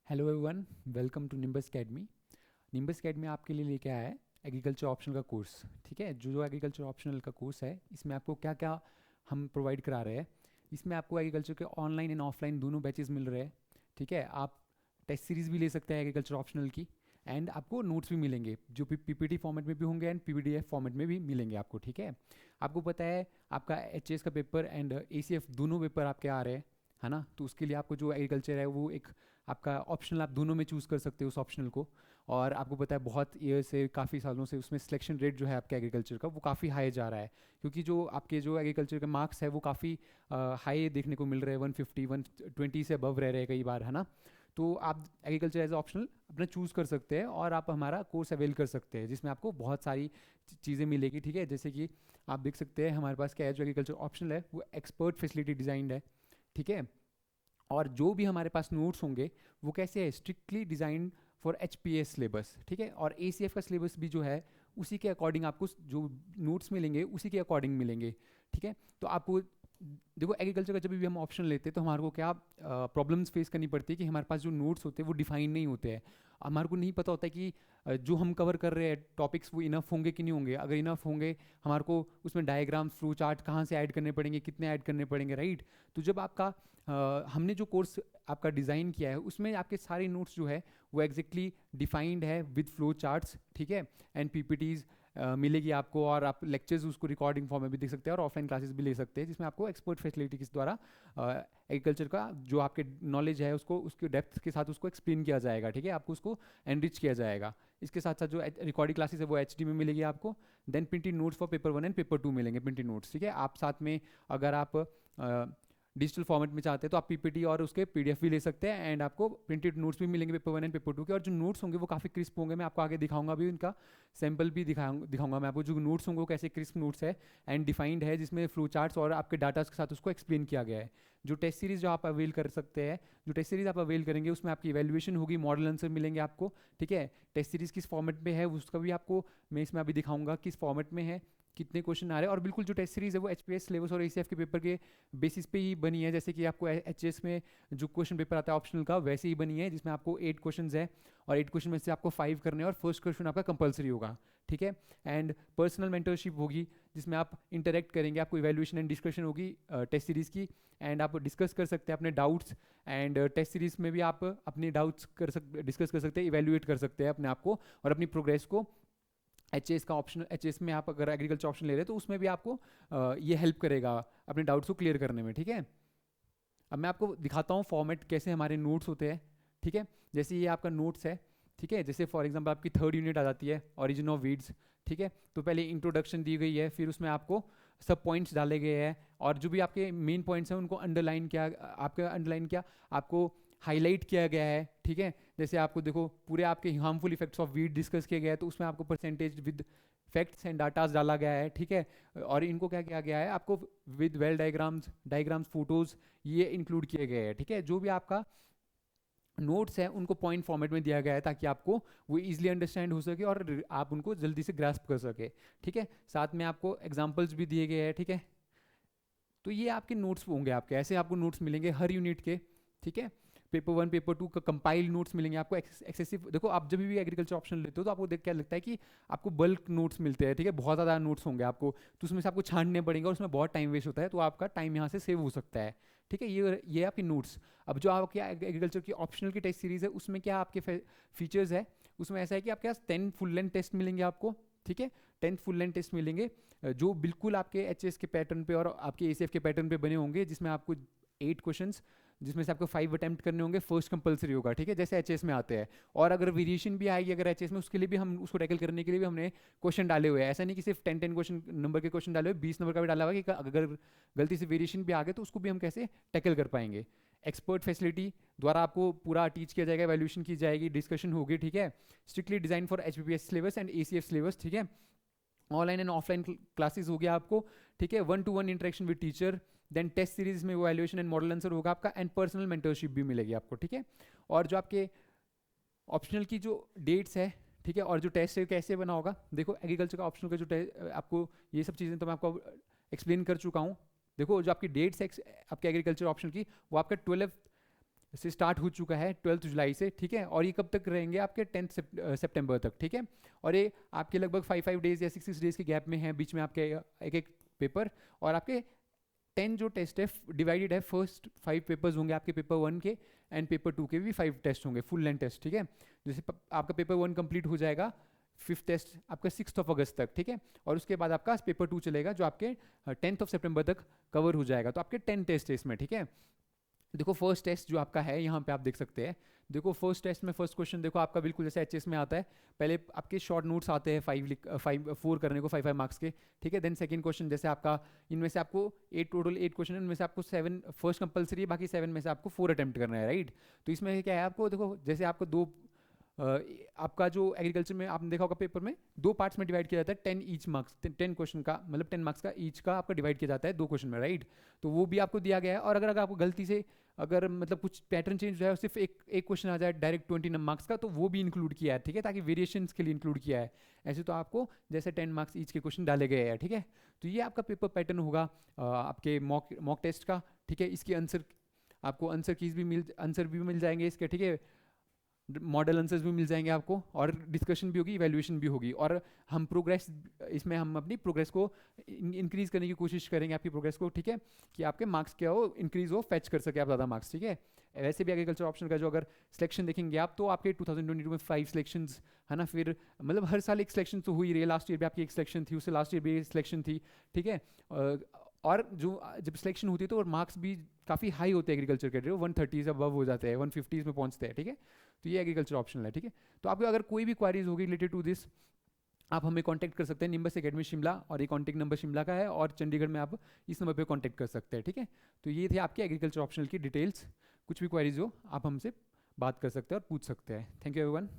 Hello everyone, welcome to Nimbus academy. Nimbus academy आपके लिए लेके आया है एग्रीकल्चर ऑप्शनल का कोर्स। ठीक है, जो एग्रीकल्चर ऑप्शनल का कोर्स है इसमें आपको क्या क्या हम प्रोवाइड करा रहे हैं। इसमें आपको एग्रीकल्चर के ऑनलाइन एंड ऑफलाइन दोनों बैचेस मिल रहे हैं। ठीक है, आप टेस्ट सीरीज़ भी ले सकते हैं एग्रीकल्चर ऑप्शनल की, एंड आपको नोट्स भी मिलेंगे जो पीपीटी फॉर्मेट में भी होंगे एंड पीपीडीएफ फॉर्मेट में भी मिलेंगे आपको। ठीक है, आपको पता है आपका एचएस का पेपर एंड एसीएफ दोनों पेपर आपके आ रहे हैं, है ना। तो उसके लिए आपको जो एग्रीकल्चर है वो एक आपका ऑप्शनल आप दोनों में चूज़ कर सकते हो उस ऑप्शनल को। और आपको पता है बहुत ईयर से काफ़ी सालों से उसमें सिलेक्शन रेट जो है आपके एग्रीकल्चर का वो काफ़ी हाई जा रहा है, क्योंकि जो आपके जो एग्रीकल्चर के मार्क्स है वो काफ़ी हाई देखने को मिल रहे हैं, 150 120 से अबव रह रहे हैं कई बार, है ना। तो आप एग्रीकल्चर एज ऑप्शनल अपना चूज़ कर सकते हैं और आप हमारा कोर्स अवेल कर सकते हैं, जिसमें आपको बहुत सारी चीज़ें मिलेगी। ठीक है, जैसे कि आप देख सकते हैं हमारे पास क्या है, जो एग्रीकल्चर ऑप्शनल है वो एक्सपर्ट फैसिलिटी डिज़ाइंड है। ठीक है, और जो भी हमारे पास नोट्स होंगे वो कैसे है, strictly designed for H P S syllabus. ठीक है, और ए सी एफ का सिलेबस भी जो है उसी के अकॉर्डिंग आपको जो नोट्स मिलेंगे उसी के अकॉर्डिंग मिलेंगे। ठीक है, तो आपको देखो एग्रीकल्चर का जब भी हम ऑप्शन लेते हैं तो हमारे को क्या प्रॉब्लम्स फेस करनी पड़ती है कि हमारे पास जो नोट्स होते हैं वो डिफाइन नहीं होते हैं। हमारे को नहीं पता होता है कि जो हम कवर कर रहे हैं टॉपिक्स वो इनफ होंगे कि नहीं होंगे। अगर इनफ होंगे हमारे को उसमें डायग्राम फ्लो चार्ट कहाँ से ऐड करने पड़ेंगे, कितने ऐड करने पड़ेंगे, राइट। तो जब आपका हमने जो कोर्स आपका डिज़ाइन किया है उसमें आपके सारे नोट्स जो है वो एग्जैक्टली डिफाइंड है विद फ्लो चार्ट्स। ठीक है, एंड पीपीटीज़ मिलेगी आपको, और आप लेक्चर्स उसको रिकॉर्डिंग फॉर्म में भी देख सकते हैं और ऑफलाइन क्लासेस भी ले सकते हैं, जिसमें आपको एक्सपर्ट फैसिलिटी के द्वारा एग्रीकल्चर का जो आपके नॉलेज है उसको उसके डेप्थ के साथ उसको एक्सप्लेन किया जाएगा। ठीक है, आपको उसको एनरिच किया जाएगा। इसके साथ साथ जो रिकॉर्डिंग क्लासेस है वो एचडी में मिलेगी आपको। Then printed notes for paper 1 and paper 2 मिलेंगे प्रिंटेड नोट्स। ठीक है, आप साथ में अगर आप डिजिटल फॉर्मेट में चाहते हैं तो आप पीपीटी और उसके पीडीएफ भी ले सकते हैं, एंड आपको प्रिंटेड नोट्स भी मिलेंगे पेपर 1 एंड पेपर 2 के। और जो नोट्स होंगे वो काफ़ी क्रिस्प होंगे, मैं आपको आगे दिखाऊंगा भी, उनका सैम्पल भी दिखाऊंगा मैं आपको। जो नोट्स होंगे वो कैसे क्रिस्प नोट्स है एंड डिफाइंड है, जिसमें फ्लो चार्ट्स और आपके डाटा के साथ उसको एक्सप्लेन किया गया है। जो टेस्ट सीरीज जो आप अवेल कर सकते हैं, जो टेस्ट सीरीज आप अवेल करेंगे उसमें आपकी इवैल्यूएशन होगी, मॉडल आंसर मिलेंगे आपको। ठीक है, टेस्ट सीरीज किस फॉर्मेट में है उसका भी आपको मैं इसमें अभी दिखाऊंगा किस फॉर्मेट में है, कितने क्वेश्चन आ रहे हैं। और बिल्कुल जो टेस्ट सीरीज है वो एच पी एस सिलेबस और ए सी एफ के पेपर के बेसिस पे ही बनी है, जैसे कि आपको एच एस में जो क्वेश्चन पेपर आता है ऑप्शनल का वैसे ही बनी है, जिसमें आपको 8 क्वेश्चन है और 8 क्वेश्चन में से आपको 5 करने हैं और फर्स्ट क्वेश्चन आपका कंपलसरी होगा। ठीक है, एंड पर्सनल मेंटरशिप होगी जिसमें आप इंटरेक्ट करेंगे, आपको इवैल्यूएशन एंड डिस्कशन होगी टेस्ट सीरीज़ की, एंड आप डिस्कस कर सकते हैं अपने डाउट्स। एंड टेस्ट सीरीज़ में भी आप अपने डाउट्स डिस्कस कर सकते हैं, इवैल्यूएट कर सकते हैं अपने आप को और अपनी प्रोग्रेस को। एच एस का ऑप्शन, एच एस में आप अगर एग्रीकल्चर ऑप्शन ले रहे हैं तो उसमें भी आपको ये हेल्प करेगा अपने डाउट्स को क्लियर करने में। ठीक है, अब मैं आपको दिखाता हूँ फॉर्मेट कैसे हमारे नोट्स होते हैं। ठीक है, जैसे ये आपका नोट्स है। ठीक है, जैसे फॉर एग्जांपल आपकी 3rd यूनिट आ जाती है ओरिजिन ऑफ वीड्स। ठीक है, तो पहले इंट्रोडक्शन दी गई है, फिर उसमें आपको सब पॉइंट्स डाले गए हैं और जो भी आपके मेन पॉइंट्स हैं उनको अंडरलाइन किया, आपके अंडरलाइन किया, आपको हाईलाइट किया गया है। ठीक है, जैसे आपको देखो पूरे आपके harmful effects of weed discuss किया गया है, तो उसमें आपको percentage with facts and datas डाला गया है। ठीक है, और इनको क्या किया गया है, आपको विद वेल डायग्राम्स फोटोज ये इंक्लूड किए गए हैं। ठीक है, जो भी आपका नोट्स है उनको पॉइंट फॉर्मेट में दिया गया है ताकि आपको वो इजीली अंडरस्टैंड हो सके और आप उनको जल्दी से ग्रास्प कर सके। ठीक है, साथ में आपको एग्जांपल्स भी दिए गए हैं। ठीक है, तो ये आपके नोट्स होंगे, आपके ऐसे आपको नोट्स मिलेंगे हर यूनिट के। ठीक है, पेपर 1 पेपर 2 का कंपाइल्ड नोट्स मिलेंगे आपको। एक्सेसिव देखो, आप जब भी एग्रीकल्चर ऑप्शन लेते हो तो आपको देख क्या लगता है कि आपको बल्क नोट्स मिलते हैं। ठीक है, बहुत ज़्यादा नोट्स होंगे आपको, तो उसमें से आपको छांटने पड़ेंगे और उसमें बहुत टाइम वेस्ट होता है, तो आपका टाइम यहाँ से सेव हो सकता है। ठीक है, ये आपके नोट्स। अब जो आपके एग्रीकल्चर की ऑप्शनल की टेस्ट सीरीज है उसमें क्या आपके फीचर्स है, उसमें ऐसा है कि आपके पास 10 फुल लेंथ टेस्ट मिलेंगे आपको। ठीक है, 10 फुल लेंथ टेस्ट मिलेंगे जो बिल्कुल आपके एच एस के पैटर्न पे और आपके ए सी एफ के पैटर्न पे बने होंगे, जिसमें आपको 8 क्वेश्चंस, जिसमें से आपको 5 अटेम्प्ट करने होंगे, फर्स्ट कंपलसरी होगा। ठीक है, जैसे एच में आते हैं। और अगर वेरिएशन भी आएगी अगर एच में, उसके लिए भी हम उसको टैकल करने के लिए भी हमने क्वेश्चन डाले हुए हैं। ऐसा नहीं कि सिर्फ 10 क्वेश्चन नंबर के क्वेश्चन डाले हुए, 20 नंबर का भी डाला हुआ कि अगर गलती से वेरिएशन भी आ गए तो उसको भी हम कैसे टैकल कर पाएंगे। एक्सपर्ट फैसिलिटी द्वारा आपको पूरा टीच किया जाएगा, वैल्यूएशन की जाएगी, डिस्कशन होगी। ठीक है, strictly design for H syllabus and A syllabus. ठीक है, ऑनलाइन एंड ऑफलाइन क्लासेस हो गया आपको। ठीक है, 1-to-1 interaction with teacher. Then test series में वैल्यूएशन एंड मॉडल आंसर होगा आपका, एंड पर्सनल मेंटरशिप भी मिलेगी आपको। ठीक है, और जो आपके ऑप्शनल की जो डेट्स है, ठीक है, और जो टेस्ट है कैसे बना होगा, देखो एग्रीकल्चर का ऑप्शनल का जो आपको ये सब चीज़ें तो मैं आपको एक्सप्लेन कर चुका हूँ। देखो जो आपकी डेट्स है आपके एग्रीकल्चर ऑप्शनल की, वो आपका 12 से स्टार्ट हो चुका है 12 जुलाई से, ठीक है, और ये कब तक रहेंगे आपके 10 सितंबर तक, ठीक है। और ये आपके लगभग 5 डेज़ या 6 डेज़ के गैप में है बीच में आपके एक एक पेपर, और आपके 10 जो टेस्ट है डिवाइडेड है, फर्स्ट 5 पेपर्स होंगे आपके पेपर 1 के, एंड पेपर 2 के भी 5 टेस्ट होंगे, फुल लेंथ टेस्ट, ठीक है। जैसे आपका पेपर 1 कंप्लीट हो जाएगा, 5th टेस्ट आपका 6 अगस्त तक, ठीक है, और उसके बाद आपका पेपर 2 चलेगा जो आपके 10 सितंबर तक कवर हो जाएगा। तो आपके 10 टेस्ट है इसमें, ठीक है। देखो फर्स्ट टेस्ट जो आपका है यहाँ पे आप देख सकते हैं, देखो फर्स्ट टेस्ट में फर्स्ट क्वेश्चन देखो आपका बिल्कुल जैसे एचएस में आता है, पहले आपके शॉर्ट नोट्स आते हैं 4 करने को 5 मार्क्स के, ठीक है। देन सेकंड क्वेश्चन जैसे आपका इनमें से आपको 8 क्वेश्चन है, इनमें से आपको 7 फर्स्ट कंपलसरी है, बाकी 7 में से आपको 4 अटेम्प्ट करना है, राइट। तो इसमें क्या है आपको देखो जैसे आपको आपका जो एग्रीकल्चर में आपने देखा होगा पेपर में 2 पार्ट्स में डिवाइड किया जाता है, 10 ईच मार्क्स, 10 क्वेश्चन का मतलब 10 मार्क्स का ईच का आपका डिवाइड किया जाता है 2 क्वेश्चन में, राइट। तो वो भी आपको दिया गया है, और अगर आपको गलती से अगर मतलब कुछ पैटर्न चेंज हो जाए, सिर्फ एक क्वेश्चन आ जाए डायरेक्ट 20 मार्क्स का, तो वो भी इंक्लूड किया है, ठीक है, ताकि वेरिएशंस के लिए इंक्लूड किया है। ऐसे तो आपको जैसे 10 मार्क्स ईच के क्वेश्चन डाले गए हैं, ठीक है। तो ये आपका पेपर पैटर्न होगा आपके मॉक टेस्ट का, ठीक है। इसके आंसर आपको आंसर भी मिल जाएंगे इसके, ठीक है, मॉडल आंसर्स भी मिल जाएंगे आपको, और डिस्कशन भी होगी, इवैल्यूएशन भी होगी, और हम प्रोग्रेस इसमें हम अपनी प्रोग्रेस को इंक्रीज करने की कोशिश करेंगे, आपकी प्रोग्रेस को, ठीक है, कि आपके मार्क्स क्या हो इंक्रीज हो, फेच कर सके आप ज़्यादा मार्क्स, ठीक है। वैसे भी एग्रीकल्चर ऑप्शन का जो अगर सिलेक्शन देखेंगे आप, तो आपके 2022 में 5 सिलेक्शंस है ना, फिर मतलब हर साल एक सिलेक्शन तो हो ही रही है, लास्ट ईयर भी आपकी एक सिलेक्शन थी, उससे लास्ट ईयर भी सिलेक्शन थी, ठीक है। और जो जब सिलेक्शन होती है तो मार्क्स भी काफ़ी हाई होते हैं एग्रीकल्चर के, 130 से अबव हो जाते हैं, 150 में पहुंचते हैं, ठीक है। तो ये एग्रीकल्चर ऑप्शनल है, ठीक है। तो आपको अगर कोई भी क्वारीज होगी रिलेटेड टू दिस, आप हमें कांटेक्ट कर सकते हैं, निम्बस एकेडमी शिमला, और ये कांटेक्ट नंबर शिमला का है, और चंडीगढ़ में आप इस नंबर पे कांटेक्ट कर सकते हैं, ठीक है। तो ये थे आपके एग्रीकल्चर ऑप्शनल की डिटेल्स, कुछ भी क्वारीज हो आप हमसे बात कर सकते हैं और पूछ सकते हैं। Thank you everyone.